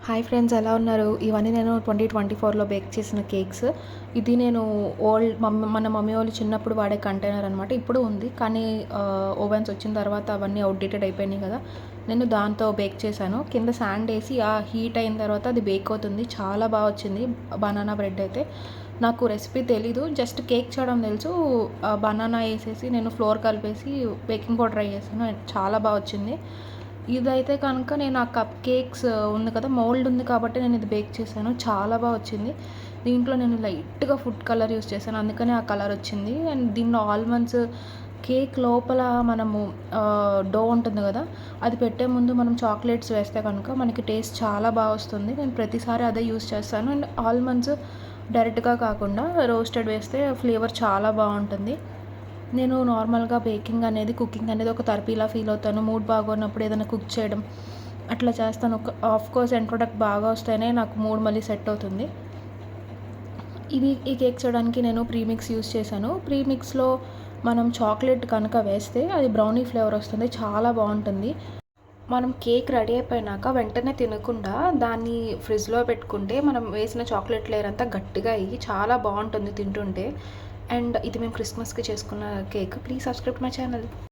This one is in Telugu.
హాయ్ ఫ్రెండ్స్, ఎలా ఉన్నారు? ఇవన్నీ నేను 2024లో బేక్ చేసిన కేక్స్. ఇది నేను మన మమ్మీ వాళ్ళు చిన్నప్పుడు వాడే కంటైనర్ అనమాట. ఇప్పుడు ఉంది, కానీ ఓవెన్స్ వచ్చిన తర్వాత అవన్నీ అవుట్‌డేటెడ్ అయిపోయినాయి కదా! నేను దాంతో బేక్ చేశాను. కింద శాండ్ ఏసి హీట్ అయిన తర్వాత అది బేక్ అవుతుంది. చాలా బాగా వచ్చింది బనానా బ్రెడ్ అయితే. నాకు రెసిపీ తెలీదు. జస్ట్ కేక్ చేయడం తెలుసు. బనానా ఏసేసి నేను ఫ్లోర్ కలిపేసి బేకింగ్ పౌడర్ ఏసాను. చాలా బాగా వచ్చింది. ఇదైతే కనుక నేను ఆ కప్ కేక్స్ ఉంది కదా, మౌల్డ్ ఉంది కాబట్టి నేను ఇది బేక్ చేశాను. చాలా బాగా వచ్చింది. దీంట్లో నేను లైట్‌గా ఫుడ్ కలర్ యూస్ చేశాను. అందుకనే ఆ కలర్ వచ్చింది. అండ్ దీనిలో ఆల్మండ్స్ కేక్ లోపల మనము డో ఉంటుంది కదా, అది పెట్టే ముందు మనం చాక్లెట్స్ వేస్తే కనుక మనకి టేస్ట్ చాలా బాగా వస్తుంది. నేను ప్రతిసారి అదే యూస్ చేస్తాను. అండ్ ఆల్మండ్స్ డైరెక్ట్‌గా కాకుండా రోస్టెడ్ వేస్తే ఫ్లేవర్ చాలా బాగుంటుంది. నేను నార్మల్‌గా బేకింగ్ అనేది, కుకింగ్ అనేది ఒక థెరపీలా ఫీల్ అవుతాను. మూడ్ బాగోన్నప్పుడు ఏదైనా కుక్ చేయడం అట్లా చేస్తాను. ఆఫ్‌కోర్స్ ఎండ్ ప్రొడక్ట్ బాగా వస్తేనే నాకు మూడ్ మళ్ళీ సెట్ అవుతుంది. ఈ కేక్ చేయడానికి నేను ప్రీమిక్స్ యూస్ చేశాను. ప్రీమిక్స్‌లో మనం చాక్లెట్ కనుక వేస్తే అది బ్రౌనీ ఫ్లేవర్ వస్తుంది. చాలా బాగుంటుంది. మనం కేక్ రెడీ అయిపోయినాక వెంటనే తినకుండా దాన్ని ఫ్రిడ్జ్‌లో పెట్టుకుంటే మనం వేసిన చాక్లెట్ లేయర్ అంతా గట్టిగా అయ్యి చాలా బాగుంటుంది తింటుంటే. అండ్ ఇది మేము క్రిస్మస్‌కి చేసుకున్న cake. Please subscribe my channel.